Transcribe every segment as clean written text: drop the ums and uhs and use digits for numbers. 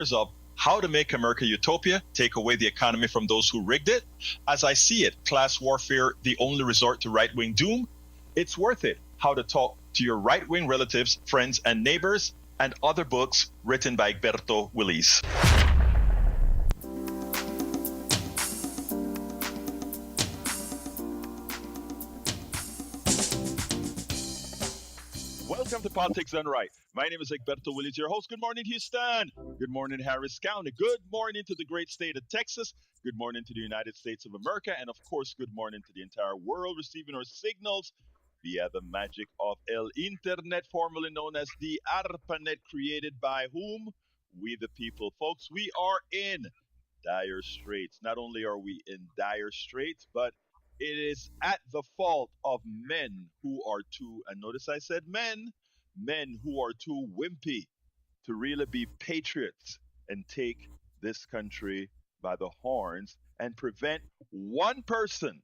up How to Make America Utopia, Take Away the Economy from Those Who Rigged It. As I See It, Class Warfare, The Only Resort to Right-Wing Doom. It's Worth It, How to Talk to Your Right-Wing Relatives, Friends, and Neighbors, and other books written by Egberto Willis. Welcome to Politics Done Right. My name is Egberto Willis, your host. Good morning, Houston. Good morning, Harris County. Good morning to the great state of Texas. Good morning to the United States of America. And of course, good morning to the entire world receiving our signals via the magic of El Internet, formerly known as the ARPANET, created by whom? We the people. Folks, we are in dire straits. Not only are we in dire straits, but it is at the fault of men who are too, and notice I said men who are too wimpy to really be patriots and take this country by the horns and prevent one person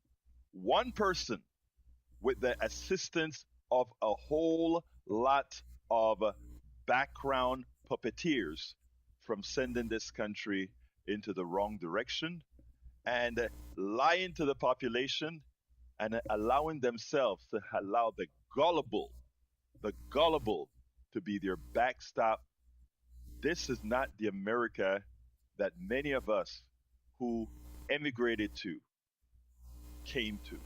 with the assistance of a whole lot of background puppeteers from sending this country into the wrong direction and lying to the population and allowing themselves to allow the gullible to be their backstop. This is not the America that many of us who emigrated to came to.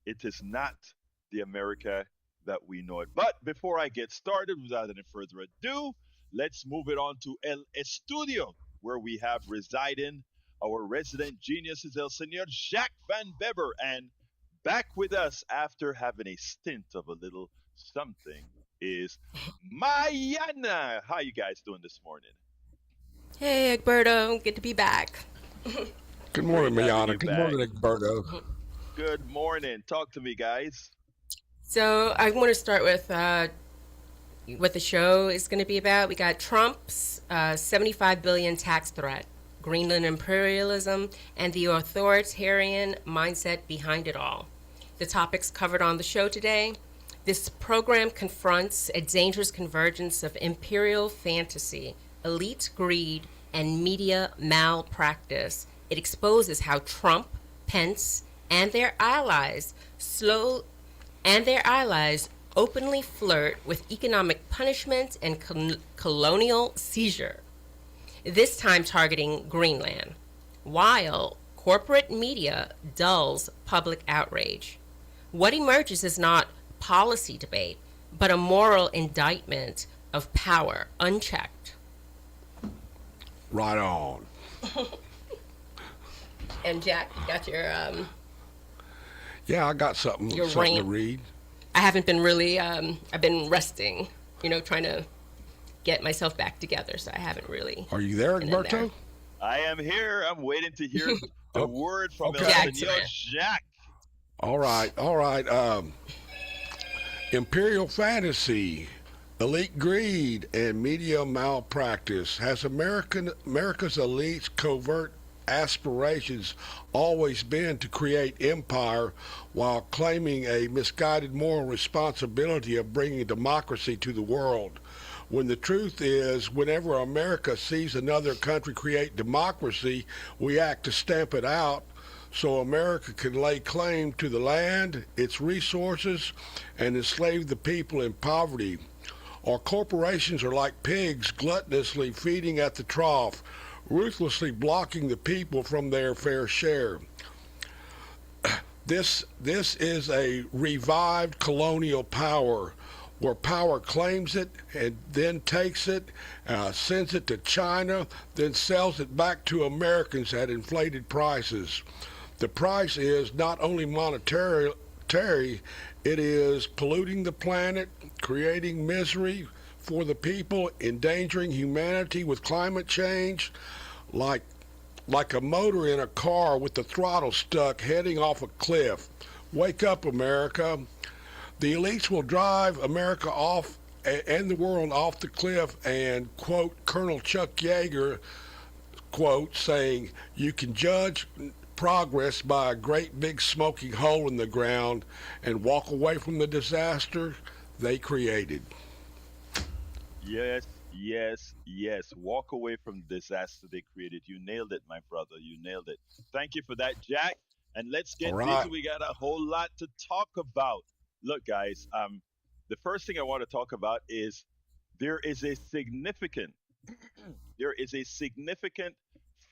It is not the America that we know it. But before I get started, without any further ado, let's move it on to El Estudio, where we have residing our resident genius is El Senor Jacques Van Beber, and back with us after having a stint of a little something is Mayana. How you guys doing this morning? Hey, Egberto. Good to be back. Good morning, Great having Mayana. you Good back. morning, Egberto. Good morning. Talk to me, guys. So I want to start with what the show is going to be about. We got Trump's $75 billion tax threat, Greenland imperialism, and the authoritarian mindset behind it all. The topics covered on the show today. This program confronts a dangerous convergence of imperial fantasy, elite greed, and media malpractice. It exposes how Trump, Pence, and their allies openly flirt with economic punishment and colonial seizure, this time targeting Greenland, while corporate media dulls public outrage. What emerges is not policy debate, but a moral indictment of power unchecked. Right on. And Jack, you got your Yeah, I got something Your to rant. read. I haven't been really I've been resting, trying to get myself back together, so I haven't really. Are you there, been in there. Egberto? I am here. I'm waiting to hear the Oh, word from okay. El Jack's Senor there. Jacques. All right. Imperial fantasy, elite greed, and media malpractice. Has America's elites' covert aspirations always been to create empire while claiming a misguided moral responsibility of bringing democracy to the world? When the truth is, whenever America sees another country create democracy, we act to stamp it out so America can lay claim to the land, its resources, and enslave the people in poverty. Our corporations are like pigs gluttonously feeding at the trough, ruthlessly blocking the people from their fair share. This is a revived colonial power, where power claims it and then takes it, sends it to China, then sells it back to Americans at inflated prices. The price is not only monetary, it is polluting the planet, creating misery for the people, endangering humanity with climate change, like a motor in a car with the throttle stuck heading off a cliff. Wake up, America. The elites will drive America off and the world off the cliff, and quote Colonel Chuck Yeager, quote, saying, "You can judge progress by a great big smoking hole in the ground and walk away from the disaster they created." Yes, Yes, yes. Walk away from the disaster they created. You nailed it, my brother. You nailed it. Thank you for that, Jack. And let's All get busy. right. We got a whole lot to talk about. Look, guys, the first thing I want to talk about is there is a significant there is a significant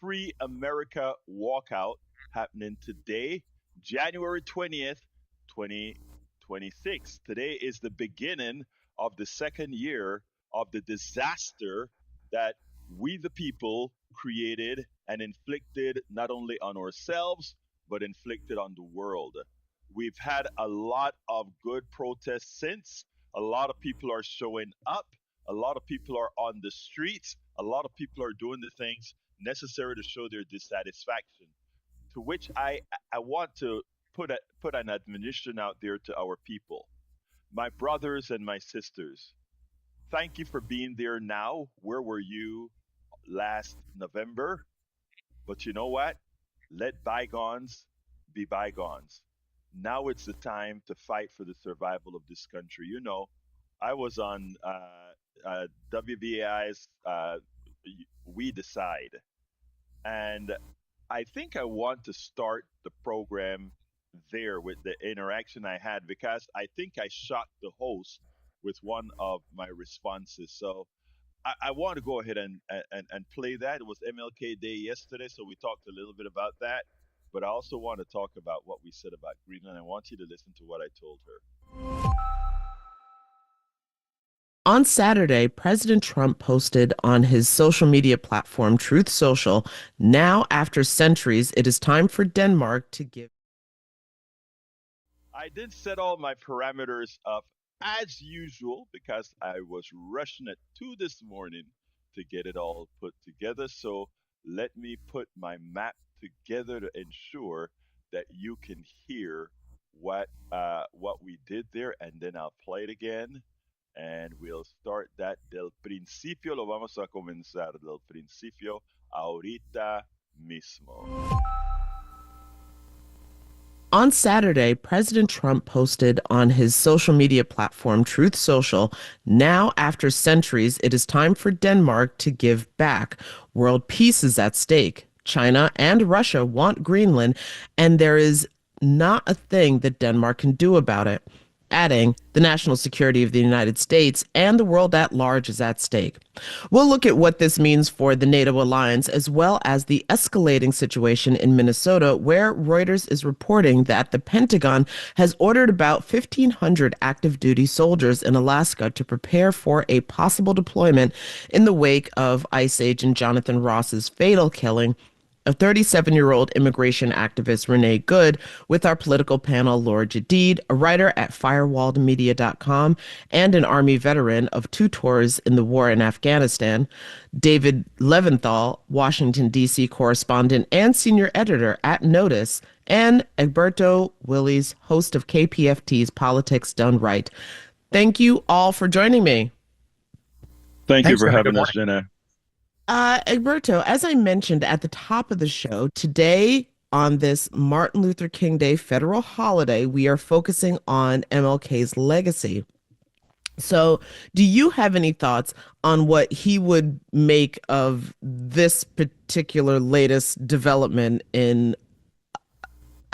Free America walkout happening today, January 20th, 2026. Today is the beginning of the second year of the disaster that we, the people, created and inflicted not only on ourselves, but inflicted on the world. We've had a lot of good protests since. A lot of people are showing up. A lot of people are on the streets. A lot of people are doing the things necessary to show their dissatisfaction. To which I want to put an admonition out there to our people, my brothers and my sisters. Thank you for being there now. Where were you last November? But you know what? Let bygones be bygones. Now it's the time to fight for the survival of this country. I was on WBAI's We Decide, and I think I want to start the program there with the interaction I had because I think I shocked the host with one of my responses. So I want to go ahead and play that. It was MLK Day yesterday, so we talked a little bit about that. But I also want to talk about what we said about Greenland. I want you to listen to what I told her. On Saturday, President Trump posted on his social media platform, Truth Social, now after centuries, it is time for Denmark to give. I did set all my parameters up as usual because I was rushing at 2 this morning to get it all put together. So let me put my map together to ensure that you can hear what we did there, and then I'll play it again. And we'll start that del principio. Lo vamos a comenzar del principio ahorita mismo. On Saturday, President Trump posted on his social media platform, Truth Social, now after centuries, it is time for Denmark to give back. World peace is at stake. China and Russia want Greenland, and there is not a thing that Denmark can do about it. Adding, the national security of the United States and the world at large is at stake. We'll look at what this means for the NATO alliance, as well as the escalating situation in Minnesota, where Reuters is reporting that the Pentagon has ordered about 1,500 active duty soldiers in Alaska to prepare for a possible deployment in the wake of ICE agent Jonathan Ross's fatal killing of 37-year-old immigration activist Renee Good, with our political panel Laura Jadid, a writer at firewalledmedia.com and an Army veteran of 2 tours in the war in Afghanistan, David Leventhal, Washington, D.C. correspondent and senior editor at Notice, and Egberto Willies, host of KPFT's Politics Done Right. Thank you all for joining me. Thank you for having us, Jenna. Egberto, as I mentioned at the top of the show, today on this Martin Luther King Day federal holiday, we are focusing on MLK's legacy. So, do you have any thoughts on what he would make of this particular latest development in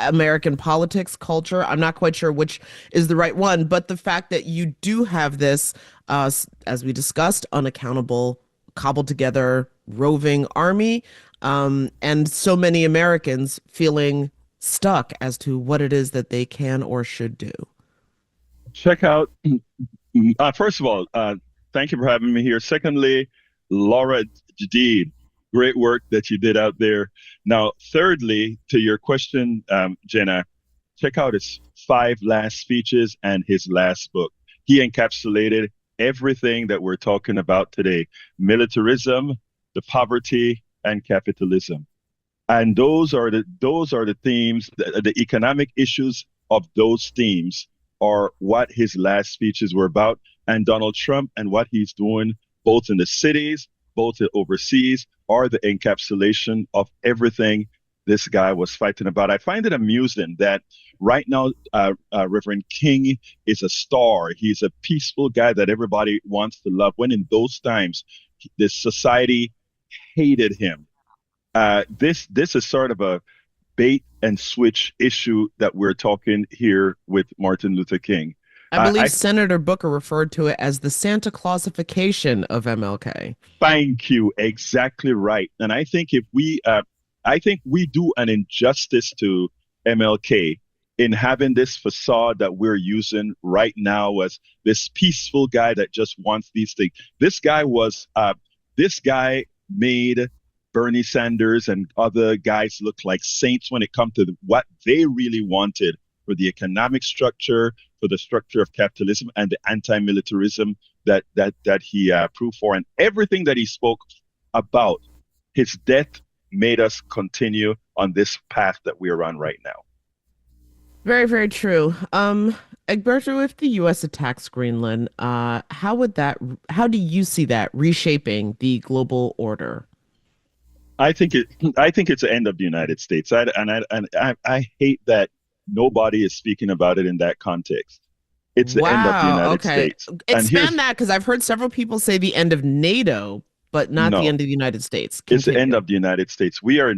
American politics, culture? I'm not quite sure which is the right one, but the fact that you do have this, as we discussed, unaccountable, cobbled together roving army, and so many Americans feeling stuck as to what it is that they can or should do. Check out, first of all, thank you for having me here. Secondly, Laura Jadid, great work that you did out there. Now, thirdly, to your question, Jenna, check out his 5 last speeches and his last book. He encapsulated everything that we're talking about today: militarism, the poverty, and capitalism. And those are the themes, the economic issues of those themes are what his last speeches were about. And Donald Trump and what he's doing, both in the cities, both overseas, are the encapsulation of everything this guy was fighting about. I find it amusing that right now, Reverend King is a star. He's a peaceful guy that everybody wants to love. When in those times, this society hated him. This is sort of a bait and switch issue that we're talking here with Martin Luther King. I I believe Senator Booker referred to it as the Santa Clausification of MLK. thank you, exactly right. And I think we do an injustice to MLK in having this facade that we're using right now as this peaceful guy that just wants these things. This guy was, this guy made Bernie Sanders and other guys look like saints when it comes to what they really wanted for the economic structure, for the structure of capitalism, and the anti-militarism that he proved for, and everything that he spoke about. His death made us continue on this path that we're on right now. Very, very true. Egberto, if the U.S. attacks Greenland, how do you see that reshaping the global order? I think it's the end of the United States. I hate that nobody is speaking about it in that context. It's the end of the Wow. United Okay. States. And Expand here's that because I've heard several people say the end of NATO, but not the no, end of the United States. it's the end Continue. of the United States. We are,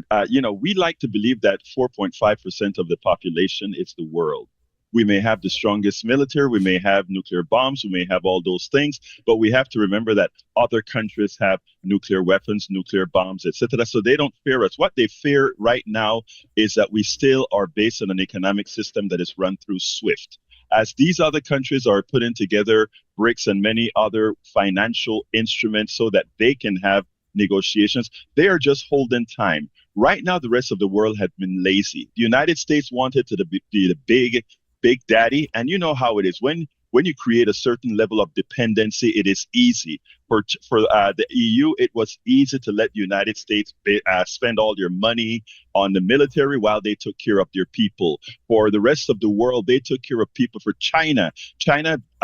we like to believe that 4.5% of the population is the world. We may have the strongest military, we may have nuclear bombs, we may have all those things, but we have to remember that other countries have nuclear weapons, nuclear bombs, etc. So they don't fear us. What they fear right now is that we still are based on an economic system that is run through SWIFT. As these other countries are putting together BRICS and many other financial instruments so that they can have negotiations, they are just holding time. Right now, the rest of the world had been lazy. The United States wanted to be the big daddy, and you know how it is when you create a certain level of dependency, it is easy for the EU. It was easy to let the United States spend all their money on the military while they took care of their people. For the rest of the world, they took care of people. For China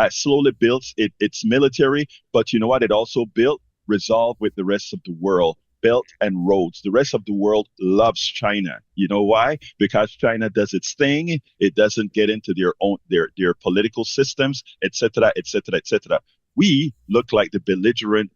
slowly built its military, but you know what? It also built resolve with the rest of the world. Belt and roads. The rest of the world loves China. You know why? Because China does its thing. It doesn't get into their political systems, etc., etc., etc. We look like the belligerent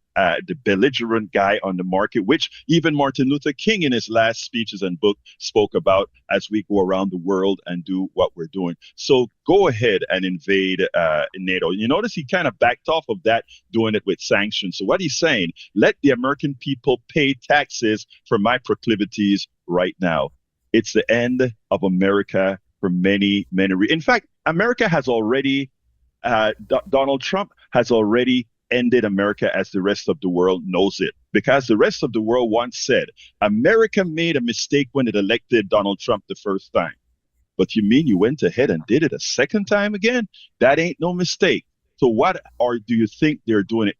guy on the market, which even Martin Luther King in his last speeches and book spoke about as we go around the world and do what we're doing. So go ahead and invade NATO. You notice he kind of backed off of that, doing it with sanctions. So what he's saying, let the American people pay taxes for my proclivities right now. It's the end of America for many, many. In fact, America has already Donald Trump has already ended America as the rest of the world knows it. Because the rest of the world once said, America made a mistake when it elected Donald Trump the first time. But you mean you went ahead and did it a second time again? That ain't no mistake. So do you think they're doing?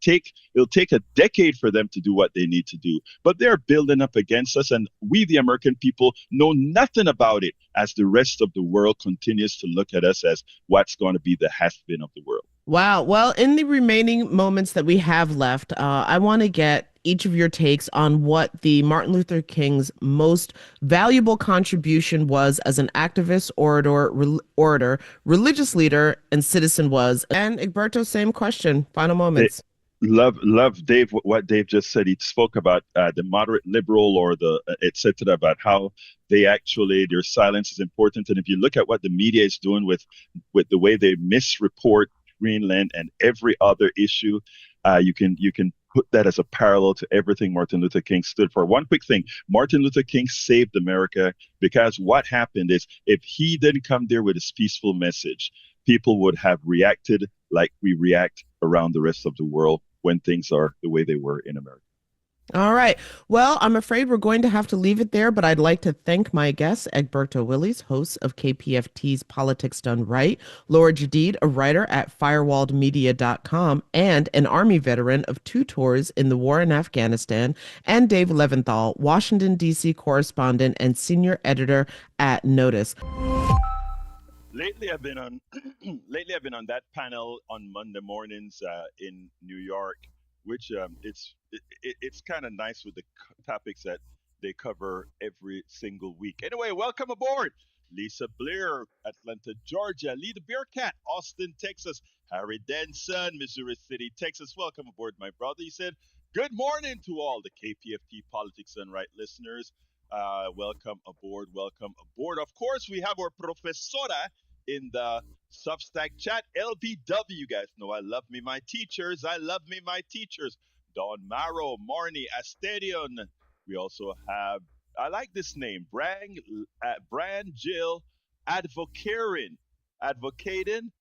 It'll take a decade for them to do what they need to do. But they're building up against us, and we, the American people, know nothing about it as the rest of the world continues to look at us as what's going to be the has-been of the world. Wow. Well, in the remaining moments that we have left, I want to get each of your takes on what the Martin Luther King's most valuable contribution was as an activist, orator, religious leader, and citizen was. And Egberto, same question. Final moments. Love Dave. What Dave just said. He spoke about the moderate liberal or the etc. about how their silence is important. And if you look at what the media is doing with the way they misreport Greenland and every other issue, you can put that as a parallel to everything Martin Luther King stood for. One quick thing, Martin Luther King saved America because what happened is if he didn't come there with his peaceful message, people would have reacted like we react around the rest of the world when things are the way they were in America. All right. Well, I'm afraid we're going to have to leave it there, but I'd like to thank my guests, Egberto Willies, host of KPFT's Politics Done Right, Laura Jadid, a writer at firewalledmedia.com and an Army veteran of 2 tours in the war in Afghanistan, and Dave Leventhal, Washington, D.C. correspondent and senior editor at Notice. Lately, I've been on that panel on Monday mornings in New York, which it's kind of nice with the topics that they cover every single week. Anyway, welcome aboard. Lisa Blair, Atlanta, Georgia. Lee the Bearcat, Austin, Texas. Harry Denson, Missouri City, Texas. Welcome aboard, my brother. He said, good morning to all the KPFT Politics and Right listeners. Welcome aboard. Welcome aboard. Of course, we have our professora in the Substack chat. LBW, you guys know I love me my teachers. I love me my teachers. Don Maro, Marnie, Asterion. We also have, I like this name, Bran Jill Advocarin. Advocarin.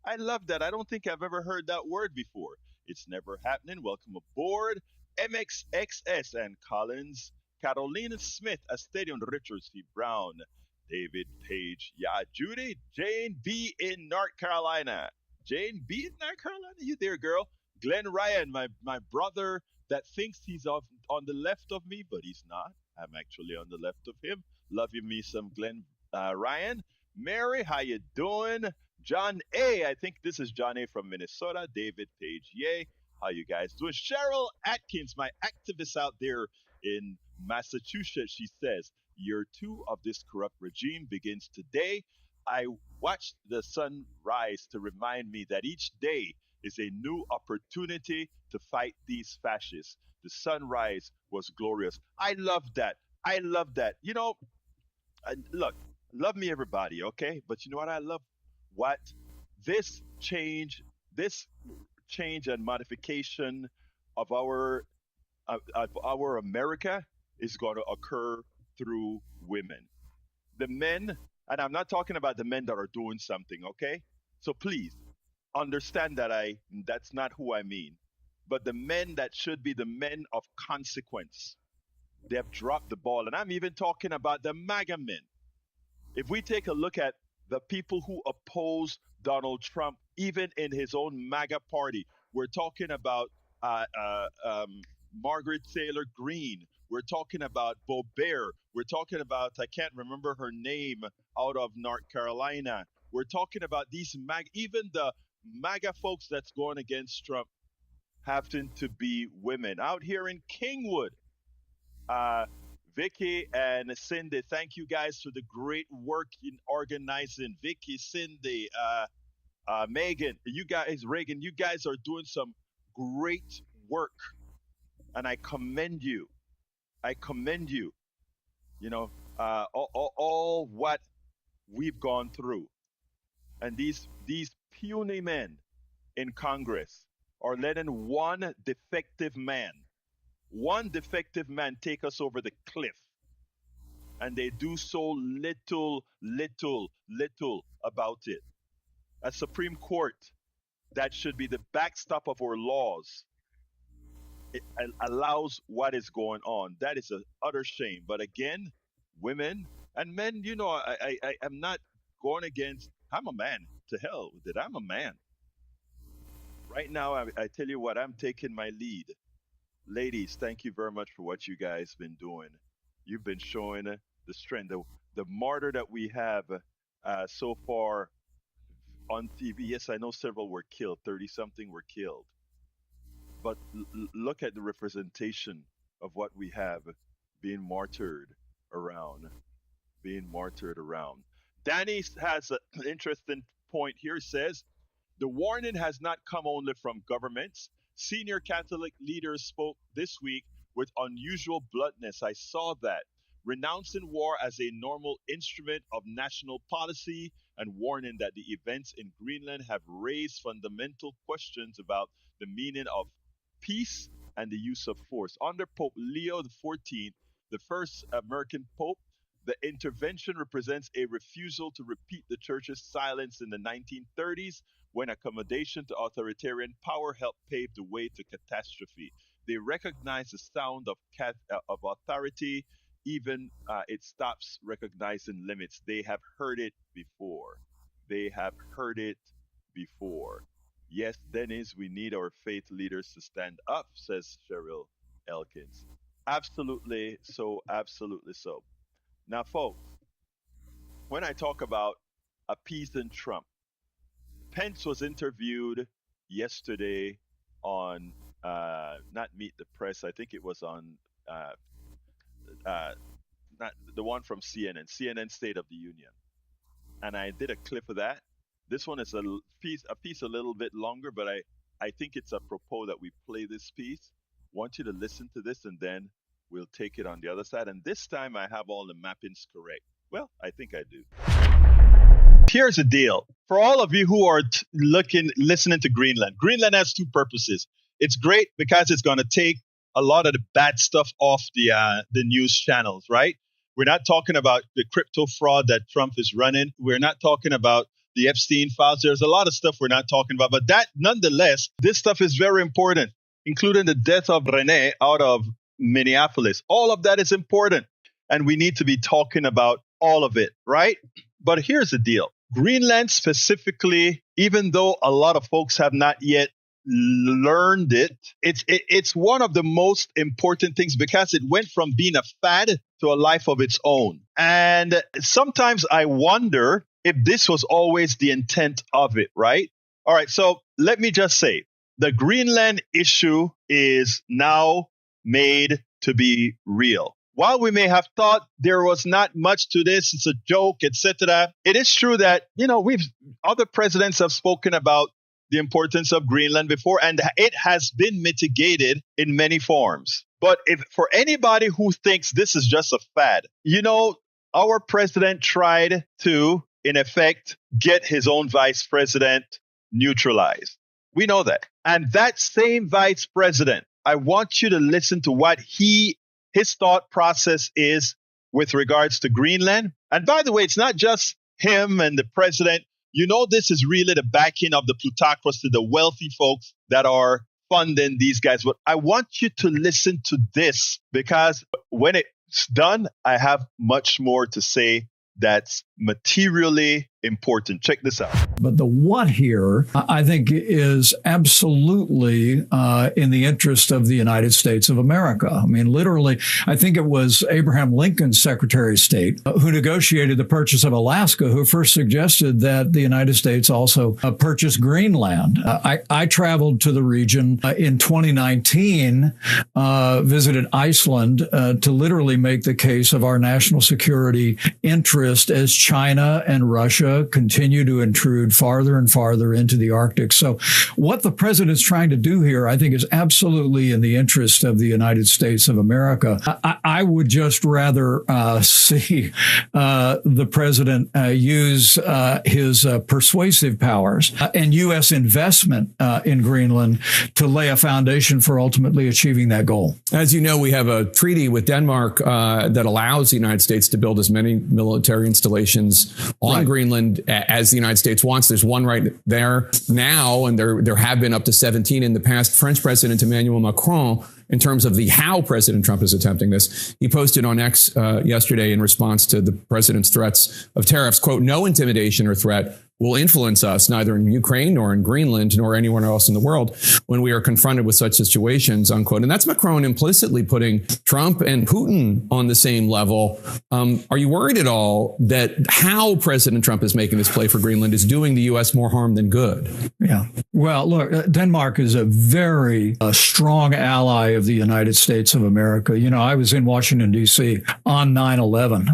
I love that. I don't think I've ever heard that word before. It's never happening. Welcome aboard. MXXS and Collins, Carolina Smith, Asterion, Richard C. Brown, David Page, yeah, Judy, Jane B. in North Carolina. Jane B. in North Carolina, you there, girl? Glenn Ryan, my brother that thinks he's on the left of me, but he's not. I'm actually on the left of him. Love you, me some Glenn Ryan. Mary, how you doing? John A. I think this is John A. from Minnesota. David Page, yay. How you guys doing? Cheryl Atkins, my activist out there in Massachusetts, she says, year 2 of this corrupt regime begins today. I watched the sun rise to remind me that each day is a new opportunity to fight these fascists. The sunrise was glorious. I love that. I love that. You know, look, love me everybody, okay? But you know what I love? What this change and modification of our America is going to occur through women. The men, and I'm not talking about the men that are doing something, okay? So please understand that that's not who I mean. But the men that should be the men of consequence, they have dropped the ball. And I'm even talking about the MAGA men. If we take a look at the people who oppose Donald Trump, even in his own MAGA party, we're talking about Margaret Taylor Greene. We're talking about Boebert. We're talking about, I can't remember her name, out of North Carolina. We're talking about these even the MAGA folks that's going against Trump happen to be women. Out here in Kingwood, Vicky and Cindy, thank you guys for the great work in organizing. Vicky, Cindy, Megan, you guys, Reagan, you guys are doing some great work. And I commend you. I commend you. You know, all what we've gone through. And these puny men in Congress are letting one defective man take us over the cliff. And they do so little about it. A Supreme Court that should be the backstop of our laws, it allows what is going on. That is an utter shame. But again, women and men, you know, I am not going against. I'm a man. To hell with it. I'm a man. Right now, I tell you what, I'm taking my lead. Ladies, thank you very much for what you guys been doing. You've been showing the strength, the martyr that we have so far on TV. Yes, I know several were killed. 30-something were killed. But look at the representation of what we have being martyred around. Danny has an interesting point here. Says, the warning has not come only from governments. Senior Catholic leaders spoke this week with unusual bluntness. I saw that. Renouncing war as a normal instrument of national policy and warning that the events in Greenland have raised fundamental questions about the meaning of peace and the use of force. Under Pope Leo XIV, the first American pope, the intervention represents a refusal to repeat the church's silence in the 1930s when accommodation to authoritarian power helped pave the way to catastrophe. They recognize the sound of authority, even it stops recognizing limits. They have heard it before. Yes, Dennis, we need our faith leaders to stand up, says Cheryl Elkins. Absolutely so. Now, folks, when I talk about appeasing Trump, Pence was interviewed yesterday on not Meet the Press. I think it was on not the one from CNN State of the Union, and I did a clip of that. This one is a piece a little bit longer, but I think it's apropos that we play this piece. Want you to listen to this, and then we'll take it on the other side. And this time I have all the mappings correct. Well, I think I do. Here's the deal. For all of you who are listening to Greenland, Greenland has two purposes. It's great because it's going to take a lot of the bad stuff off the news channels, right? We're not talking about the crypto fraud that Trump is running. We're not talking about the Epstein files. There's a lot of stuff we're not talking about. But that, nonetheless, this stuff is very important, including the death of Rene out of Minneapolis. All of that is important. And we need to be talking about all of it, right? But here's the deal. Greenland specifically, even though a lot of folks have not yet learned it, it's one of the most important things because it went from being a fad to a life of its own. And sometimes I wonder if this was always the intent of it, right? All right, so let me just say, the Greenland issue is now made to be real. While we may have thought there was not much to this, it's a joke, etc., it is true that, other presidents have spoken about the importance of Greenland before, and it has been mitigated in many forms. But if for anybody who thinks this is just a fad, our president tried to, in effect, get his own vice president neutralized. We know that. And that same vice president, I want you to listen to what his thought process is with regards to Greenland. And by the way, it's not just him and the president. This is really the backing of the plutocracy, the wealthy folks that are funding these guys. But I want you to listen to this because when it's done, I have much more to say that's materially important. Check this out. But the what here, I think, is absolutely in the interest of the United States of America. I mean, literally, I think it was Abraham Lincoln's Secretary of State who negotiated the purchase of Alaska, who first suggested that the United States also purchase Greenland. I traveled to the region in 2019, visited Iceland to literally make the case of our national security interest as China and Russia continue to intrude farther and farther into the Arctic. So what the president's trying to do here, I think, is absolutely in the interest of the United States of America. I would just rather see the president use his persuasive powers and U.S. investment in Greenland to lay a foundation for ultimately achieving that goal. As you know, we have a treaty with Denmark that allows the United States to build as many military installations on Greenland as the United States wants. There's one right there now, and there have been up to 17 in the past. French President Emmanuel Macron, in terms of how President Trump is attempting this, he posted on X yesterday in response to the president's threats of tariffs, quote, "No intimidation or threat will influence us, neither in Ukraine nor in Greenland nor anywhere else in the world when we are confronted with such situations," unquote. And that's Macron implicitly putting Trump and Putin on the same level. Are you worried at all that how President Trump is making this play for Greenland is doing the U.S. more harm than good? Yeah. Well, look, Denmark is a very strong ally of the United States of America. I was in Washington, D.C. on 9/11.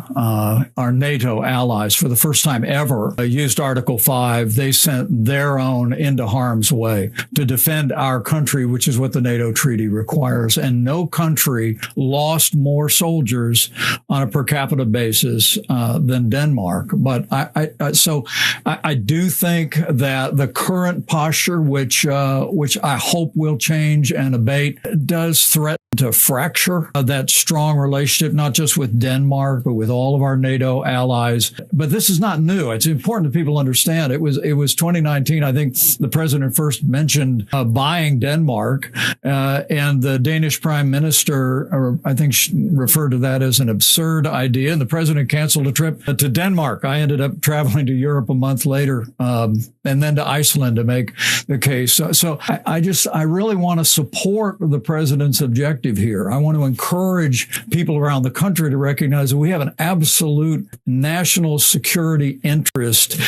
Our NATO allies, for the first time ever, used Article 5. They sent their own into harm's way to defend our country, which is what the NATO treaty requires. And no country lost more soldiers on a per capita basis than Denmark. But I do think that the current posture, which I hope will change and abate, does threaten to fracture that strong relationship, not just with Denmark, but with all of our NATO allies. But this is not new. It's important that people understand. It was 2019. I think the president first mentioned buying Denmark, and the Danish prime minister, I think, referred to that as an absurd idea. And the president canceled a trip to Denmark. I ended up traveling to Europe a month later, and then to Iceland to make the case. So I really want to support the president's objective here. I want to encourage people around the country to recognize that we have an absolute national security interest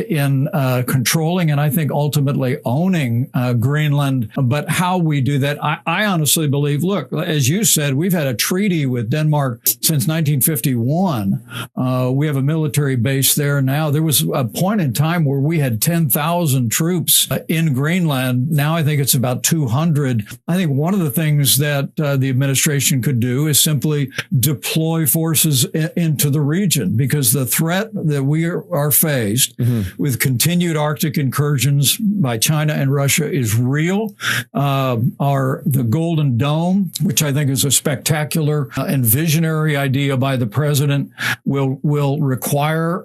in controlling and I think ultimately owning Greenland. But how we do that, I honestly believe, look, as you said, we've had a treaty with Denmark since 1951. We have a military base there now. There was a point in time where we had 10,000 troops in Greenland. Now I think it's about 200. I think one of the things that the administration could do is simply deploy forces into the region, because the threat that we are faced with continued Arctic incursions by China and Russia is real. The Golden Dome, which I think is a spectacular and visionary idea by the president, will require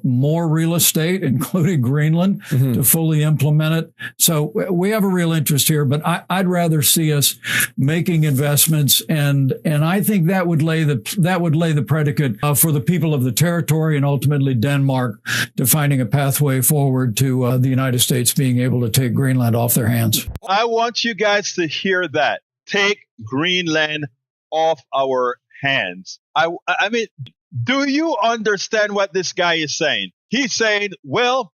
more real estate, including Greenland, to fully implement it. So we have a real interest here, but I'd rather see us making investments, and I think that would lay the predicate for the people of the territory and ultimately Denmark to finding a pathway forward to the United States being able to take Greenland off their hands. I want you guys to hear that. Take Greenland off our hands. I mean, do you understand what this guy is saying? He's saying, well,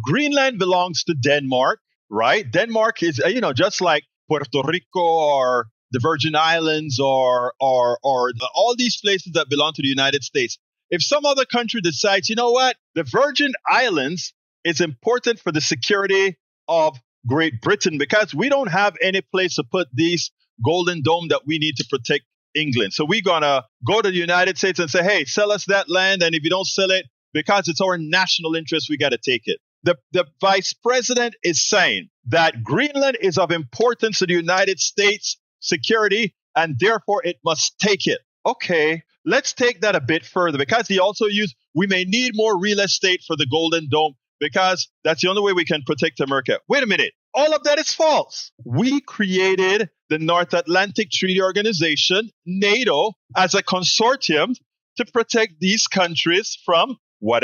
Greenland belongs to Denmark, right? Denmark is, just like Puerto Rico or the Virgin Islands or all these places that belong to the United States. If some other country decides, you know what, the Virgin Islands is important for the security of Great Britain because we don't have any place to put these Golden Dome that we need to protect England. So we're going to go to the United States and say, hey, sell us that land. And if you don't sell it, because it's our national interest, we got to take it. The vice president is saying that Greenland is of importance to the United States security, and therefore it must take it. Okay, let's take that a bit further, because he also used, we may need more real estate for the Golden Dome because that's the only way we can protect America. Wait a minute. All of that is false. We created the North Atlantic Treaty Organization, NATO, as a consortium to protect these countries from what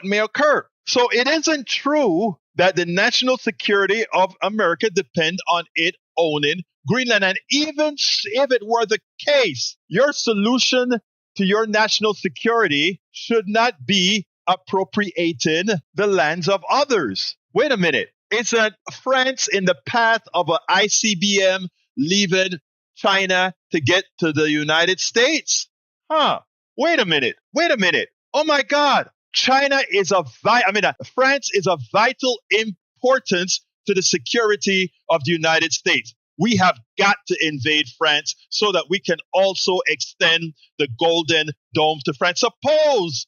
may occur. So it isn't true that the national security of America depend on it owning Greenland. And even if it were the case, your solution to your national security should not be appropriating the lands of others. Wait a minute. Isn't France in the path of an ICBM leaving China to get to the United States? Wait a minute. Oh my God. France is of vital importance to the security of the United States. We have got to invade France so that we can also extend the Golden Dome to France. Suppose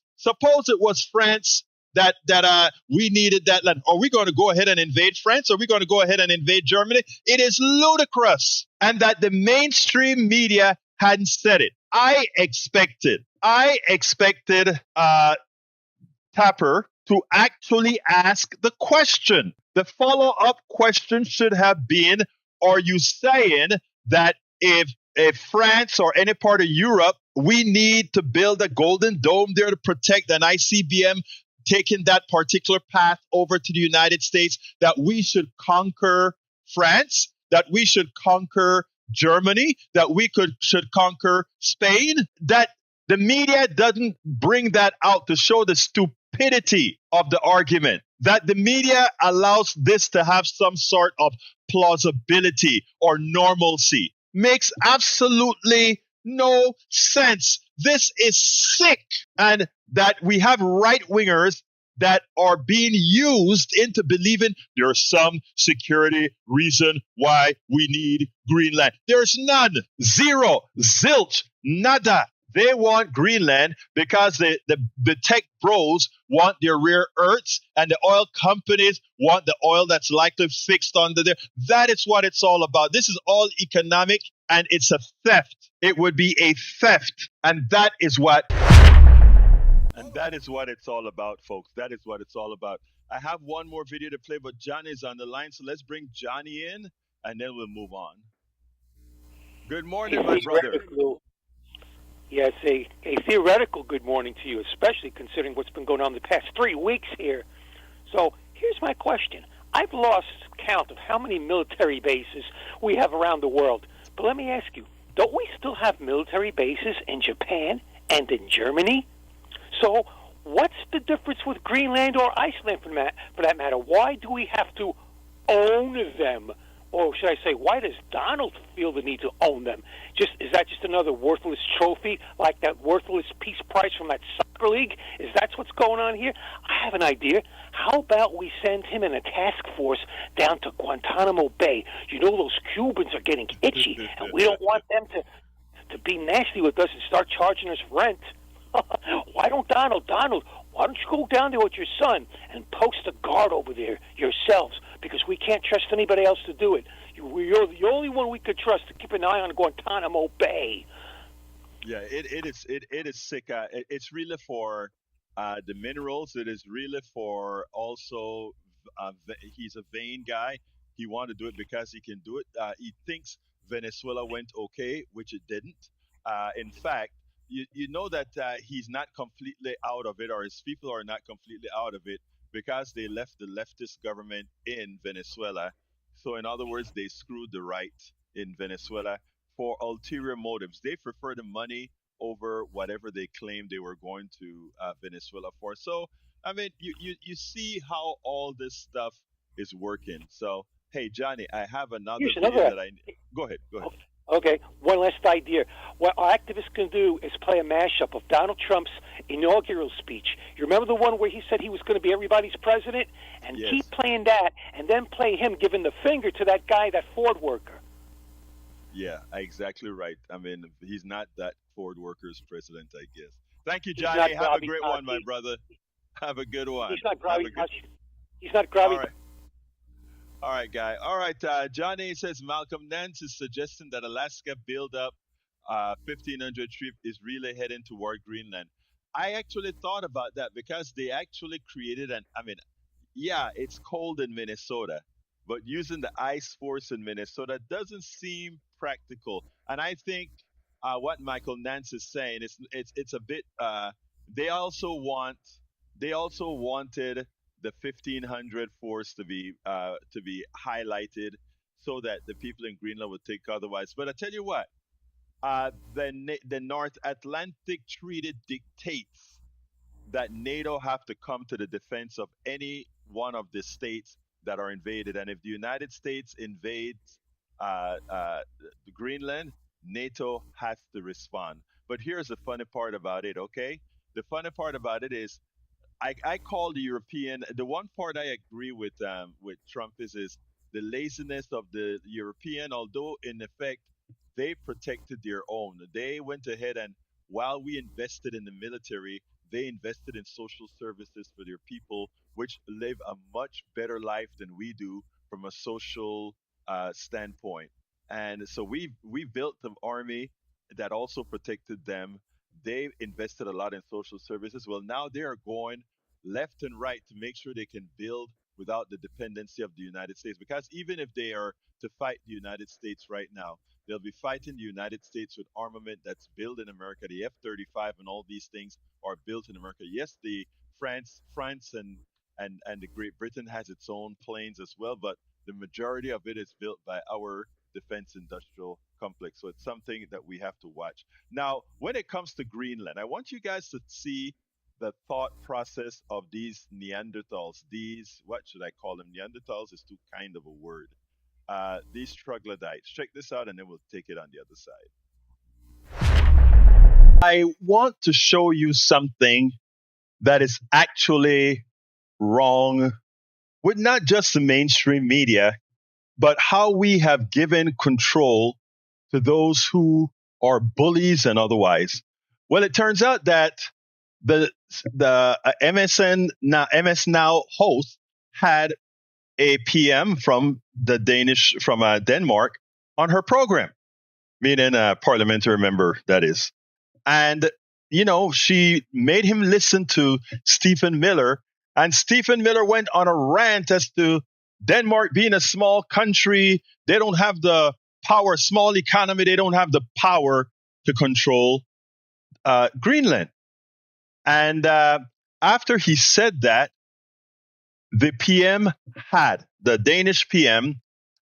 it was France that we needed that land. Are we going to go ahead and invade France? Are we going to go ahead and invade Germany? It is ludicrous. And that the mainstream media hadn't said it. I expected Tapper to actually ask the question. The follow-up question should have been, are you saying that if France or any part of Europe, we need to build a Golden Dome there to protect an ICBM taking that particular path over to the United States, that we should conquer France, that we should conquer Germany, that we should conquer Spain? That the media doesn't bring that out to show the stupidity of the argument, that the media allows this to have some sort of plausibility or normalcy. Makes absolutely no sense. This is sick. And that we have right-wingers that are being used into believing there's some security reason why we need Greenland. There's none. Zero. Zilch. Nada. They want Greenland because the tech bros want their rare earths, and the oil companies want the oil that's likely fixed under there. That is what it's all about. This is all economic, and it's a theft. It would be a theft, and that is what it's all about, folks. That is what it's all about. I have one more video to play, but Johnny's on the line, so let's bring Johnny in, and then we'll move on. Good morning, my brother. Yes, a theoretical good morning to you, especially considering what's been going on the past 3 weeks here. So here's my question. I've lost count of how many military bases we have around the world. But let me ask you, don't we still have military bases in Japan and in Germany? So What's the difference with Greenland or Iceland, for that matter? Why do we have to own them? Or should I say, why does Donald feel the need to own them? Is that just another worthless trophy, like that worthless Peace Prize from that soccer league? Is that what's going on here? I have an idea. How about we send him and a task force down to Guantanamo Bay? You know those Cubans are getting itchy, and we don't want them to be nasty with us and start charging us rent. Why don't Donald, why don't you go down there with your son and post a guard over there yourselves? Because we can't trust anybody else to do it. You're the only one we could trust to keep an eye on Guantanamo Bay. Yeah, it is sick. It's really for the minerals. It is really for also. He's a vain guy. He wanted to do it because he can do it. He thinks Venezuela went okay, which it didn't. In fact, you know that he's not completely out of it, or his people are not completely out of it, because they left the leftist government in Venezuela. So, in other words, they screwed the right in Venezuela for ulterior motives. They prefer the money over whatever they claimed they were going to Venezuela for. So, I mean, you see how all this stuff is working. So, hey, Johnny, I have another video that I. Go ahead. Okay, one last idea. What our activists can do is play a mashup of Donald Trump's inaugural speech. You remember the one where he said he was going to be everybody's president? And Yes. Keep playing that, and then play him giving the finger to that guy, that Ford worker. Yeah, exactly right. I mean, he's not that Ford worker's president, I guess. Thank you, Johnny. Have a great one, my brother. Have a good one. He's not Gravi. He's not Gravi. All right. All right, guy. All right. Johnny says Malcolm Nance is suggesting that Alaska build up 1,500 trip is really heading toward Greenland. I actually thought about that because they actually created yeah, it's cold in Minnesota, but using the ice force in Minnesota doesn't seem practical. And I think what Michael Nance is saying is it's a bit. They also wanted the 1,500 force to be highlighted so that the people in Greenland would think otherwise. But I tell you what, the North Atlantic Treaty dictates that NATO have to come to the defense of any one of the states that are invaded. And if the United States invades Greenland, NATO has to respond. But here's the funny part about it, okay? The funny part about it is I call the European. The one part I agree with Trump is the laziness of the European. Although in effect they protected their own. They went ahead and while we invested in the military, they invested in social services for their people, which live a much better life than we do from a social standpoint. And so we built an army that also protected them. They invested a lot in social services. Well, now they are going left and right to make sure they can build without the dependency of the United States. Because even if they are to fight the United States right now, they'll be fighting the United States with armament that's built in America. The F-35 and all these things are built in America. Yes, the France and the Great Britain has its own planes as well, but the majority of it is built by our defense industrial complex. So it's something that we have to watch. Now, when it comes to Greenland, I want you guys to see the thought process of these Neanderthals. What should I call them? Neanderthals is too kind of a word. These troglodytes. Check this out and then we'll take it on the other side. I want to show you something that is actually wrong with not just the mainstream media, but how we have given control to those who are bullies and otherwise. Well, it turns out that the MS Now host had a PM from Denmark on her program, meaning a parliamentary member, that is. And, she made him listen to Stephen Miller, and Stephen Miller went on a rant as to Denmark being a small country. They don't have the power, small economy. They don't have the power to control Greenland. And after he said that, the Danish PM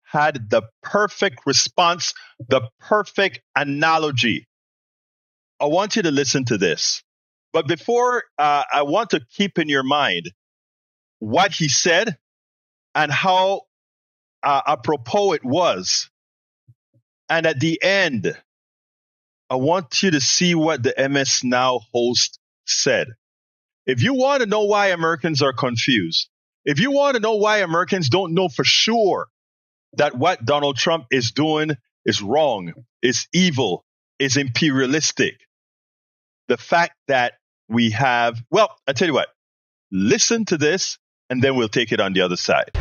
had the perfect response, the perfect analogy. I want you to listen to this. But before, I want to keep in your mind what he said and how apropos it was. And at the end, I want you to see what the MS Now host said. If you want to know why Americans are confused, if you want to know why Americans don't know for sure that what Donald Trump is doing is wrong, is evil, is imperialistic, the fact that we have, well, I tell you what, listen to this and then we'll take it on the other side.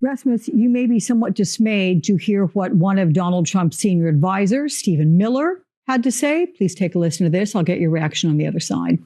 Rasmus, you may be somewhat dismayed to hear what one of Donald Trump's senior advisors, Stephen Miller, had to say. Please take a listen to this. I'll get your reaction on the other side.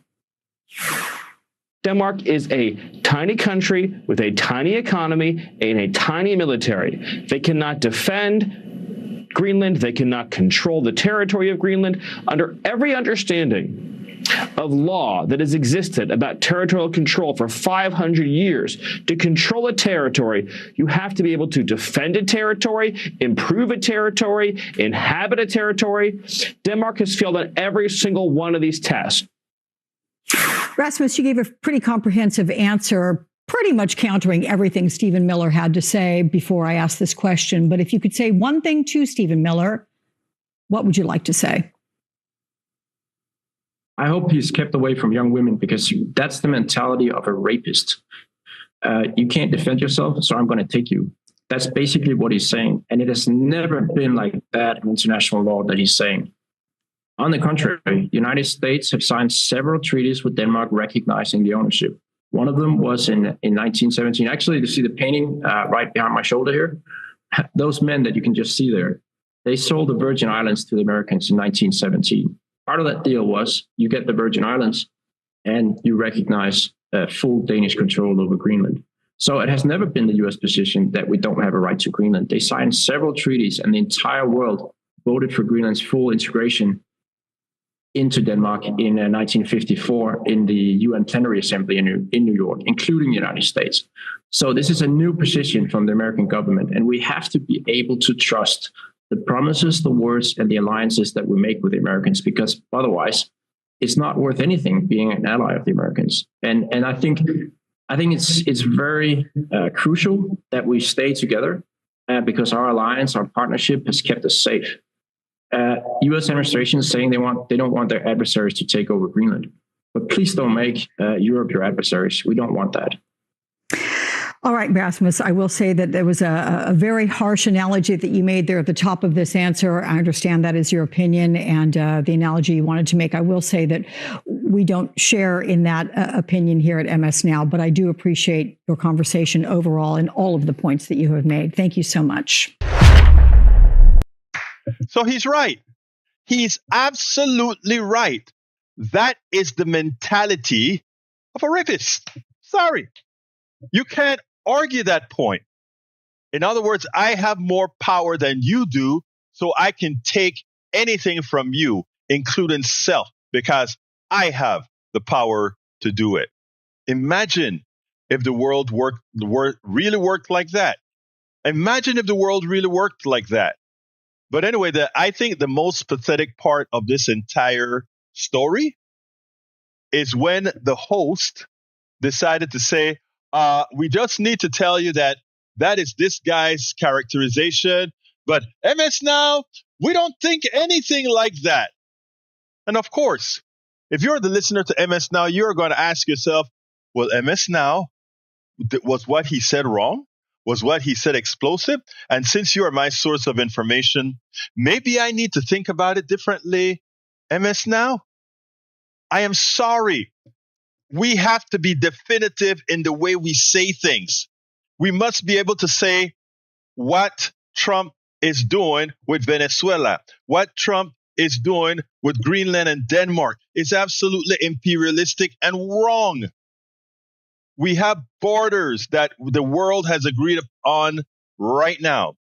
Denmark is a tiny country with a tiny economy and a tiny military. They cannot defend Greenland. They cannot control the territory of Greenland. Under every understanding of law that has existed about territorial control for 500 years, to control a territory, you have to be able to defend a territory, improve a territory, inhabit a territory. Denmark has failed on every single one of these tests. Rasmus, you gave a pretty comprehensive answer, pretty much countering everything Stephen Miller had to say before I asked this question. But if you could say one thing to Stephen Miller, what would you like to say? I hope he's kept away from young women, because that's the mentality of a rapist. You can't defend yourself, so I'm going to take you. That's basically what he's saying. And it has never been like that in international law that he's saying. On the contrary, the United States have signed several treaties with Denmark recognizing the ownership. One of them was in 1917. Actually, you see the painting right behind my shoulder here? Those men that you can just see there, they sold the Virgin Islands to the Americans in 1917. Part of that deal was you get the Virgin Islands and you recognize full Danish control over Greenland. So it has never been the U.S. position that we don't have a right to Greenland. They signed several treaties and the entire world voted for Greenland's full integration into Denmark in 1954 in the UN Plenary Assembly in New York, including the United States. So this is a new position from the American government, and we have to be able to trust the promises, the words, and the alliances that we make with the Americans, because otherwise it's not worth anything being an ally of the Americans. And I think it's very crucial that we stay together because our alliance, our partnership has kept us safe. U.S. administration is saying they don't want their adversaries to take over Greenland, but please don't make Europe your adversaries. We don't want that. All right, Rasmus, I will say that there was a very harsh analogy that you made there at the top of this answer. I understand that is your opinion and the analogy you wanted to make. I will say that we don't share in that opinion here at MS Now, but I do appreciate your conversation overall and all of the points that you have made. Thank you so much. So he's right. He's absolutely right. That is the mentality of a rapist. Sorry. You can't argue that point. In other words, I have more power than you do, so I can take anything from you, including self, because I have the power to do it. Imagine if the world really worked like that. Imagine if the world really worked like that. But anyway, I think the most pathetic part of this entire story is when the host decided to say, we just need to tell you that is this guy's characterization, but MS Now, we don't think anything like that. And of course, if you're the listener to MS Now, you're going to ask yourself, well, MS Now, was what he said wrong? Was what he said explosive? And since you are my source of information, maybe I need to think about it differently. MS Now, I am sorry. We have to be definitive in the way we say things. We must be able to say what Trump is doing with Venezuela, what Trump is doing with Greenland and Denmark is absolutely imperialistic and wrong. We have borders that the world has agreed on right now.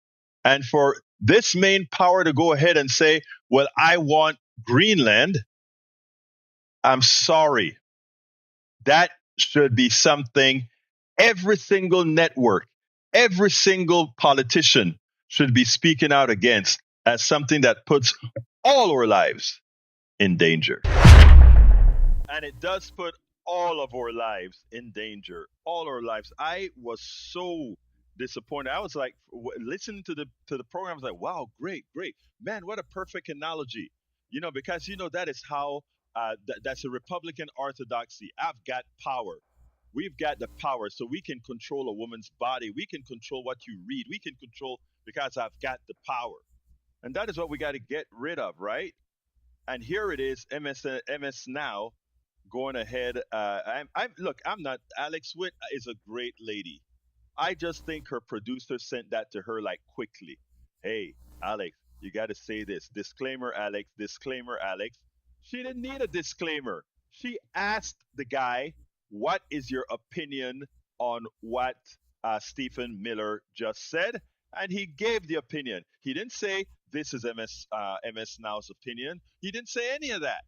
And for this main power to go ahead and say, well, I want Greenland, I'm sorry. That should be something every single network, every single politician should be speaking out against as something that puts all our lives in danger. And it does put all of our lives in danger. All our lives. I was so disappointed. I was like, listening to the program. I was like, wow, great, great, man, what a perfect analogy. Because that is how that's a Republican orthodoxy. I've got power. We've got the power, so we can control a woman's body. We can control what you read. We can control because I've got the power, and that is what we got to get rid of, right? And here it is, MS now going ahead. Look. I'm not. Alex Witt is a great lady. I just think her producer sent that to her like quickly. Hey, Alex, you got to say this. Disclaimer, Alex. Disclaimer, Alex. She didn't need a disclaimer. She asked the guy, what is your opinion on what Stephen Miller just said? And he gave the opinion. He didn't say, this is MS Now's opinion. He didn't say any of that.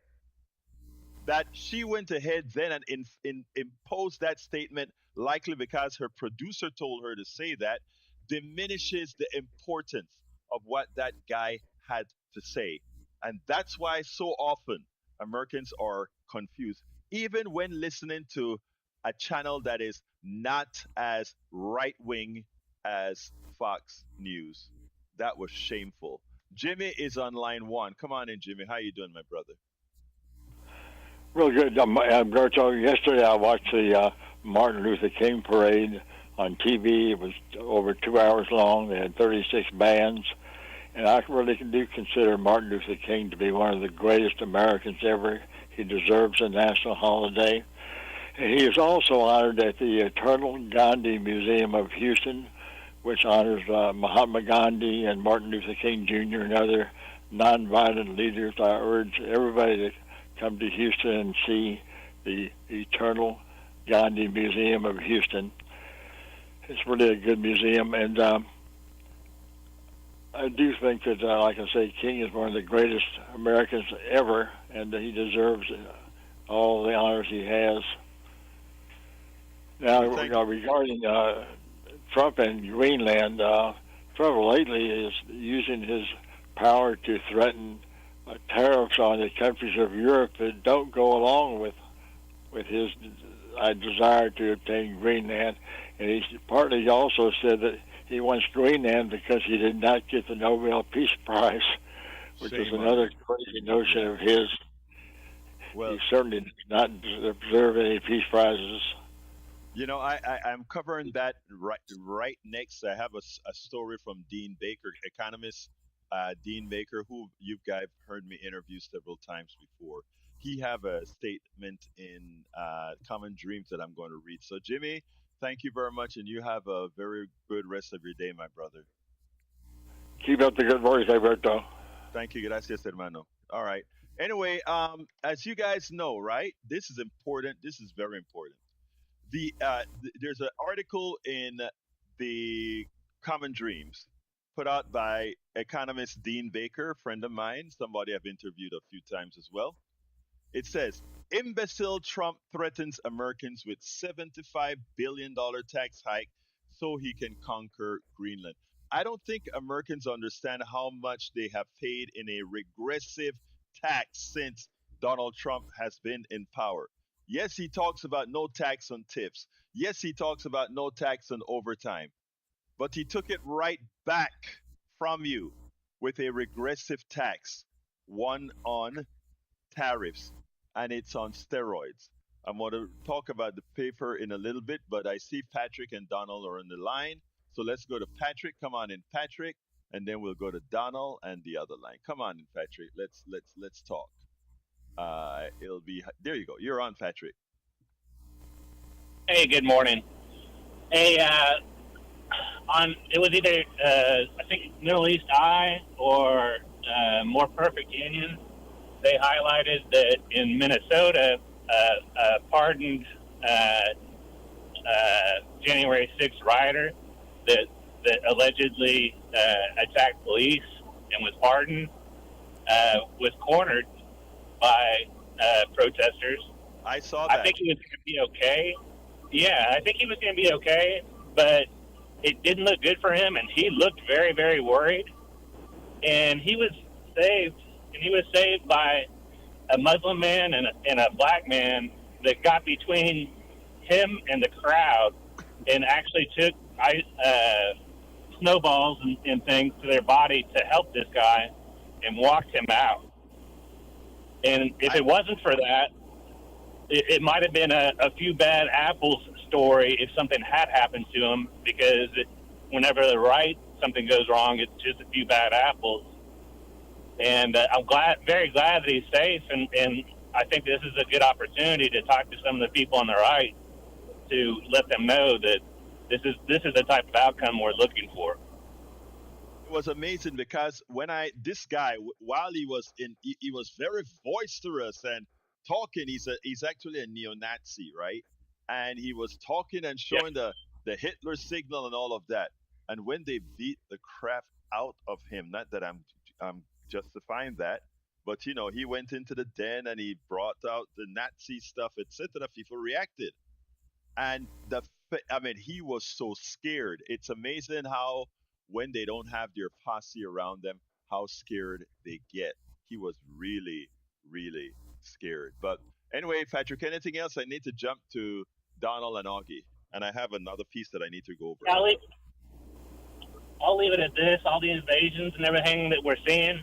That she went ahead then and imposed that statement, likely because her producer told her to say that, diminishes the importance of what that guy had to say. And that's why so often Americans are confused, even when listening to a channel that is not as right wing as Fox News. That was shameful. Jimmy is on line one. Come on in, Jimmy. How you doing, my brother? Real good. Berto, yesterday I watched the Martin Luther King parade on TV. It was over 2 hours long. They had 36 bands. And I really do consider Martin Luther King to be one of the greatest Americans ever. He deserves a national holiday. And he is also honored at the Eternal Gandhi Museum of Houston, which honors Mahatma Gandhi and Martin Luther King Jr. and other nonviolent leaders. I urge everybody to come to Houston and see the Eternal Gandhi Museum of Houston. It's really a good museum, and I do think that, like I say, King is one of the greatest Americans ever, and he deserves all the honors he has. Now, regarding Trump and Greenland, Trump lately is using his power to threaten tariffs on the countries of Europe that don't go along with his desire to obtain Greenland. And he partly also said that he wants Greenland because he did not get the Nobel Peace Prize, which is another crazy notion of his. Well, he certainly did not deserve any peace prizes. I'm covering that right next. I have a story from Dean Baker, economist Dean Baker, who you guys heard me interview several times before. He have a statement in Common Dreams that I'm going to read. So, Jimmy, thank you very much, and you have a very good rest of your day, my brother. Keep up the good work, Alberto. Thank you. Gracias, hermano. All right. Anyway, as you guys know, right, this is important. This is very important. There's an article in the Common Dreams put out by economist Dean Baker, a friend of mine, somebody I've interviewed a few times as well. It says, imbecile Trump threatens Americans with $75 billion tax hike so he can conquer Greenland. I don't think Americans understand how much they have paid in a regressive tax since Donald Trump has been in power. Yes, he talks about no tax on tips. Yes, he talks about no tax on overtime. But he took it right back from you with a regressive tax, one on tariffs, and it's on steroids. I'm going to talk about the paper in a little bit, but I see Patrick and Donald are on the line. So let's go to Patrick. Come on in, Patrick, and then we'll go to Donald and the other line. Come on in, Patrick. Let's talk. It'll be there. You go. You're on, Patrick. Hey, good morning. Hey, it was either I think Middle East Eye or More Perfect Union. They highlighted that in Minnesota, a pardoned January 6th rioter that allegedly attacked police and was pardoned was cornered by protesters. I saw that. I think he was going to be okay. Yeah, I think he was going to be okay, but it didn't look good for him, and he looked very, very worried. And he was saved by a Muslim man and a black man that got between him and the crowd and actually took snowballs and things to their body to help this guy and walked him out. And if it wasn't for that, it might have been a few bad apples story if something had happened to him, because whenever they're right, something goes wrong, it's just a few bad apples. And I'm very glad that he's safe, and I think this is a good opportunity to talk to some of the people on the right to let them know that this is the type of outcome we're looking for. It was amazing because this guy, while he was he was very boisterous and talking. He's actually a neo-Nazi, right? And he was talking and showing the Hitler signal and all of that. And when they beat the crap out of him, not that I'm justifying that, but he went into the den and he brought out the Nazi stuff, etc. People reacted, and he was so scared. It's amazing how when they don't have their posse around them, how scared they get. He was really, really scared. But anyway, Patrick, anything else? I need to jump to Donald and Augie, and I have another piece that I need to go over. I'll leave it at this. All the invasions and everything that we're seeing,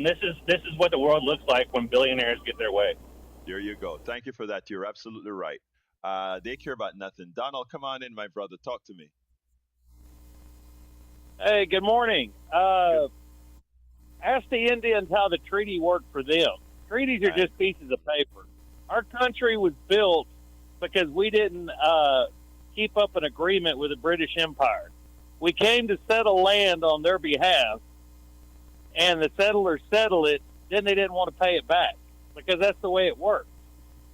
this is what the world looks like when billionaires get their way. There you go. Thank you for that. You're absolutely right. They care about nothing. Donald, come on in, my brother. Talk to me. Hey, good morning. Ask the Indians how the treaty worked for them. Treaties are just pieces of paper. Our country was built because we didn't keep up an agreement with the British Empire. We came to settle land on their behalf, and the settlers settled it. Then they didn't want to pay it back because that's the way it works.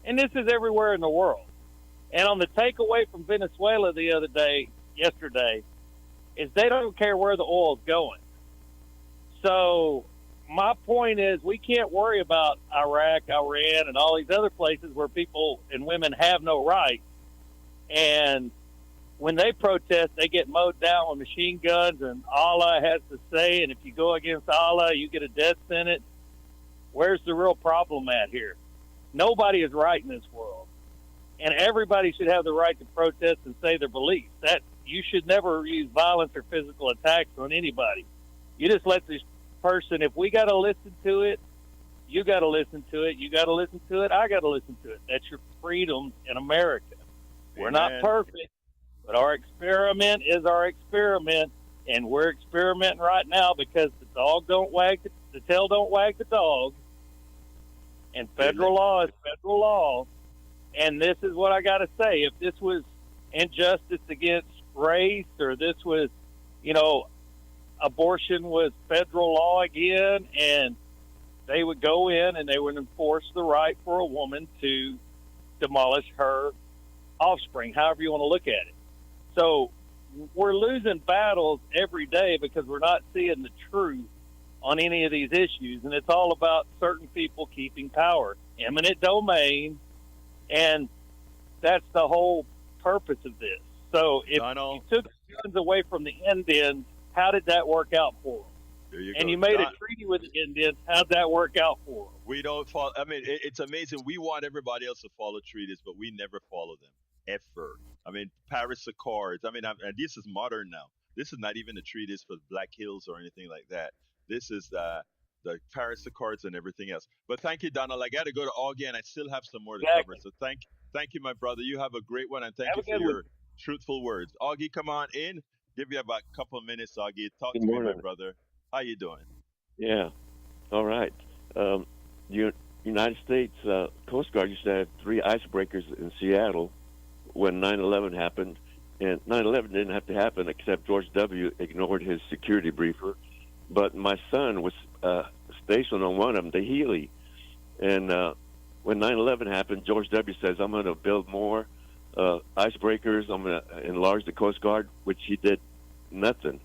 And this is everywhere in the world. And on the takeaway from Venezuela yesterday, is they don't care where the oil's going. So my point is we can't worry about Iraq, Iran, and all these other places where people and women have no rights. And when they protest, they get mowed down with machine guns, and Allah has to say, and if you go against Allah, you get a death sentence. Where's the real problem at here? Nobody is right in this world. And everybody should have the right to protest and say their beliefs. That you should never use violence or physical attacks on anybody. You just let this person, if we got to listen to it, you got to listen to it. You got to listen to it. I got to listen to it. That's your freedom in America. We're not perfect, but our experiment is our experiment, and we're experimenting right now because the tail don't wag the dog, and federal law is federal law. And this is what I got to say. If this was injustice against race, or this was, abortion was federal law again, and they would go in and they would enforce the right for a woman to demolish her offspring, however you want to look at it. So we're losing battles every day because we're not seeing the truth on any of these issues, and it's all about certain people keeping power, eminent domain, and that's the whole purpose of this. So if you took guns away from the Indians, how did that work out for them? There you and go. You made a treaty with the Indians. How'd that work out for them? We don't follow. It's amazing. We want everybody else to follow treaties, but we never follow them, ever. Paris Accords. And this is modern now. This is not even the treaties for Black Hills or anything like that. This is the Paris Accords and everything else. But thank you, Donald. I got to go to Augie, and I still have some more to cover. So thank you, my brother. You have a great one, and thank you for your truthful words. Augie, come on in. Give you about a couple of minutes, Augie. Talk to me, my brother. How you doing? Yeah. All right. United States Coast Guard used to have 3 icebreakers in Seattle when 9/11 happened. And 9/11 didn't have to happen except George W. ignored his security briefer. But my son was stationed on one of them, the Healy. And when 9/11 happened, George W. says, I'm going to build more icebreakers. I'm going to enlarge the Coast Guard, which he did nothing.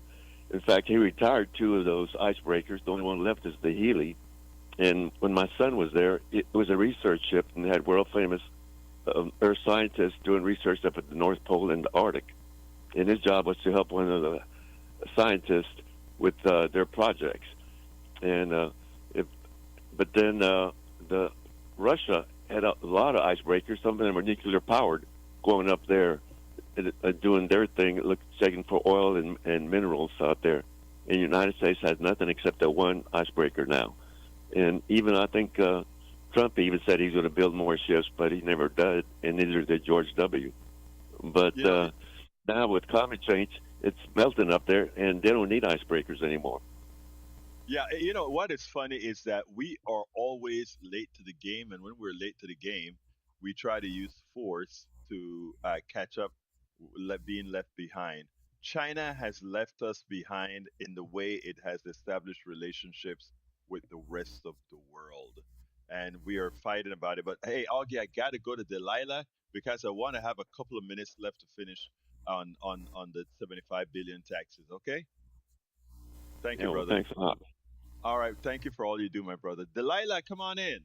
In fact, he retired 2 of those icebreakers. The only one left is the Healy. And when my son was there, it was a research ship, and they had world-famous earth scientists doing research up at the North Pole and the Arctic. And his job was to help one of the scientists with their projects. And but then the Russia had a lot of icebreakers. Some of them are nuclear powered, going up there and doing their thing, checking for oil and minerals out there. And the United States has nothing except that one icebreaker now. And even I think Trump even said he's going to build more ships, but he never did, and neither did George W. But now with climate change, it's melting up there, and they don't need icebreakers anymore. Yeah, what is funny is that we are always late to the game, and when we're late to the game, we try to use force to catch up, being left behind. China has left us behind in the way it has established relationships with the rest of the world, and we are fighting about it. But hey, Augie, I gotta go to Delilah because I want to have a couple of minutes left to finish on the 75 billion taxes. Okay, thank you, Yeah, well, brother. thanks a lot. All right. Thank you for all you do, my brother. Delilah, come on in.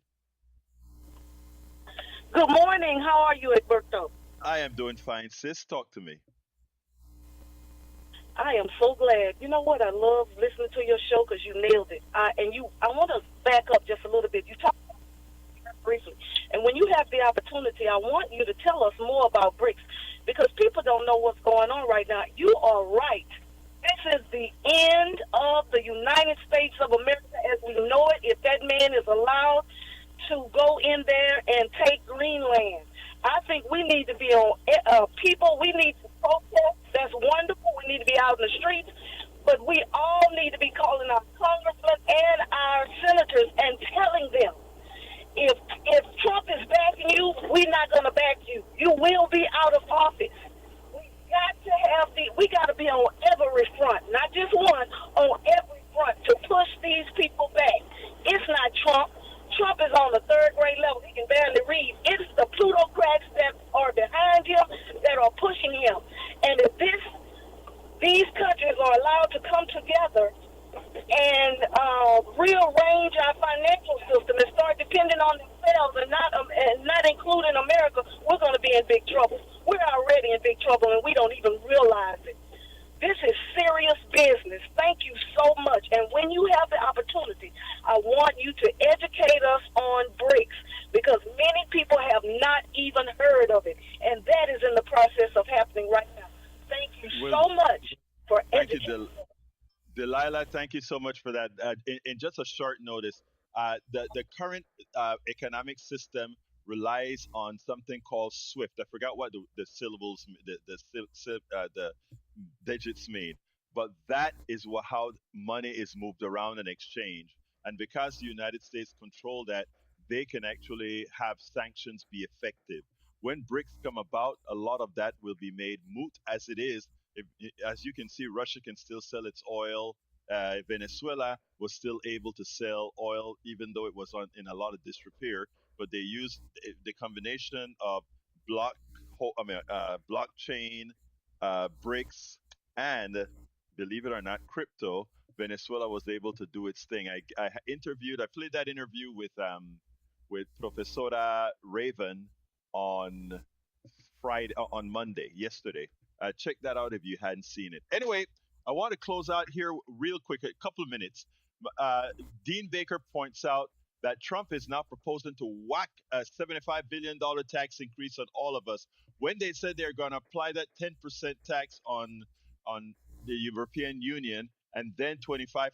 Good morning. How are you, Egberto? I am doing fine, sis. Talk to me. I am so glad. You know what? I love listening to your show because you nailed it. I want to back up just a little bit. You talked briefly, and when you have the opportunity, I want you to tell us more about BRICS because people don't know what's going on right now. You are right. This is the end of the United States of America as we know it. If that man is allowed to go in there and take Greenland, I think we need to be on people. We need to protest. That's wonderful. We need to be out in the streets. But we all need to be calling our congressmen and our senators and telling them, if Trump is backing you, we're not going to back you. You will be out of office. We got to be on every front, not just one, on every front to push these people back. It's not Trump. Trump is on the third grade level. He can barely read. It's the plutocrats that are behind him that are pushing him. And if these countries are allowed to come together and rearrange our financial system and start depending on themselves and not including America, we're going to be in big trouble. We're already in big trouble, and we don't even realize it. This is serious business. Thank you so much. And when you have the opportunity, I want you to educate us on BRICS because many people have not even heard of it, and that is in the process of happening right now. Thank you so much for educating us. Delilah, thank you so much for that. In just a short notice, the current economic system relies on something called SWIFT. I forgot what the syllables, the digits mean, but that is how money is moved around and exchanged. And because the United States control that, they can actually have sanctions be effective. When BRICS come about, a lot of that will be made moot as it is. As you can see, Russia can still sell its oil. Venezuela was still able to sell oil, even though it was in a lot of disrepair. But they used the combination of blockchain, BRICS, and believe it or not, crypto. Venezuela was able to do its thing. I played that interview with Professora Raven on Monday, yesterday. Check that out if you hadn't seen it. Anyway, I want to close out here real quick, a couple of minutes. Dean Baker points out that Trump is now proposing to whack a $75 billion tax increase on all of us when they said they're going to apply that 10% tax on the European Union and then 25%.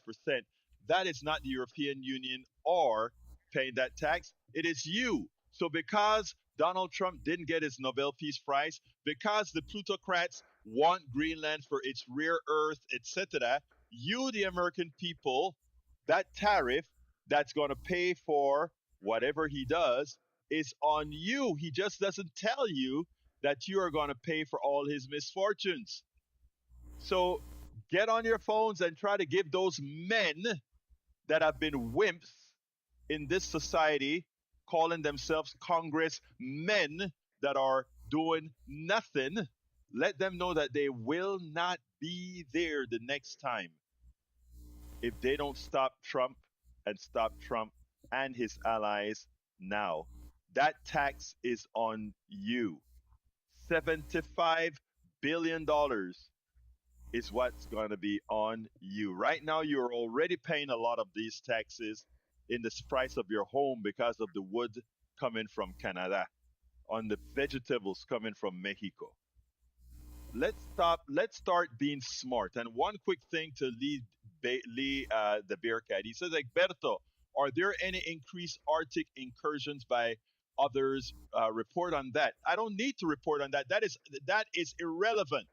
That is not the European Union or paying that tax. It is you. So because Donald Trump didn't get his Nobel Peace Prize, because the plutocrats want Greenland for its rare earth, etc., you, the American people, that tariff that's going to pay for whatever he does is on you. He just doesn't tell you that you are going to pay for all his misfortunes. So get on your phones and try to give those men that have been wimps in this society, calling themselves Congress men that are doing nothing, let them know that they will not be there the next time if they don't stop Trump and his allies now. That tax is on you. $75 billion is what's going to be on you. Right now, you're already paying a lot of these taxes. in the price of your home because of the wood coming from Canada, on the vegetables coming from Mexico. Let's start being smart. And one quick thing to the Bearcat. He says, Egberto, are there any increased Arctic incursions by others? Report on that. I don't need to report on that. That is irrelevant.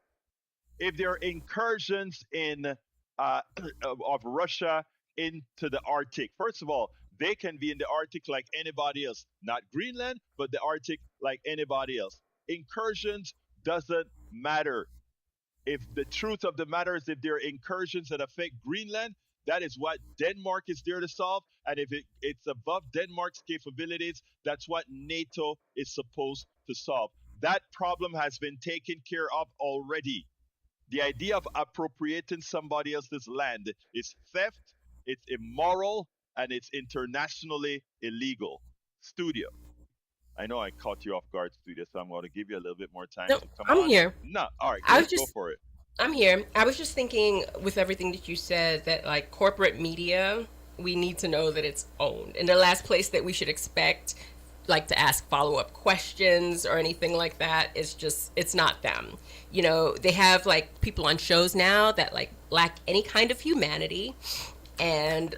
If there are incursions in of Russia into the Arctic, first of all, they can be in the Arctic like anybody else, not Greenland, but the Arctic like anybody else. Incursions doesn't matter. If the truth of the matter is if there are incursions that affect Greenland, that is what Denmark is there to solve. And if it's above Denmark's capabilities, that's what NATO is supposed to solve. That problem has been taken care of already. The idea of appropriating somebody else's land is theft, it's immoral, and it's internationally illegal. Studio. I know I caught you off guard, Studio, so I'm going to give you a little bit more time No, to come I'm on. here. No, all right, I was go just for it. I'm here. I was just thinking with everything that you said that like corporate media, we need to know that it's owned. And the last place that we should expect like to ask follow-up questions or anything like that is just it's not them. You know, they have like people on shows now that like lack any kind of humanity, and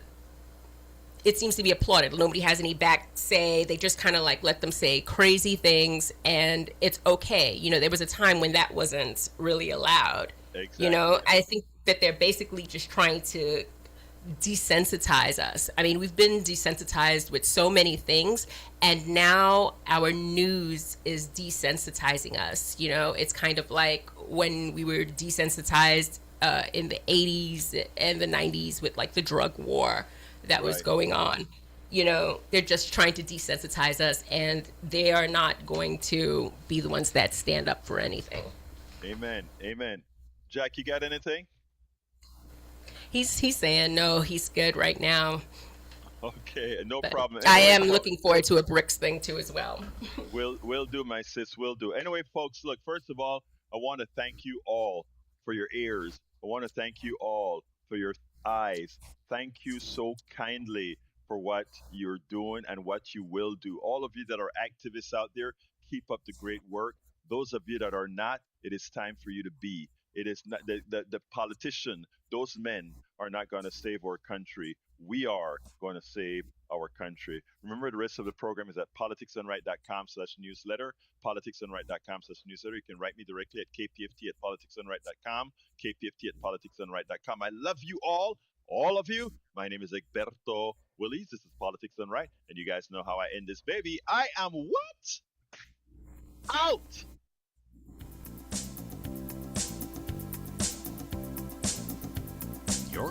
it seems to be applauded. Nobody has any back say. They just kind of like let them say crazy things and it's okay. You know, there was a time when that wasn't really allowed. Exactly. You know, I think that they're basically just trying to desensitize us. I mean, we've been desensitized with so many things, and now our news is desensitizing us. You know, it's kind of like when we were desensitized in the 80s and the 90s with like the drug war that was Right. going on. You know, they're just trying to desensitize us, and they are not going to be the ones that stand up for anything. Amen. Amen. Jack, you got anything? He's saying no, he's good right now. Okay, no But problem. I Anyway, am folks, looking forward to a BRICS thing too as well. we'll do, my sis. We'll do. Anyway, folks, look. First of all, I want to thank you all for your ears. I want to thank you all for your eyes. Thank you so kindly for what you're doing and what you will do. All of you that are activists out there, keep up the great work. Those of you that are not, it is time for you to be. It is not the politician, those men are not going to save our country. We are going to save our country. Remember, the rest of the program is at politicsdoneright.com/newsletter, politicsdoneright.com/newsletter. You can write me directly at kpft@politicsdoneright.com, kpft@politicsdoneright.com. I love you all of you. My name is Egberto Willies. This is Politics Done Right, and you guys know how I end this baby. I am what? Out!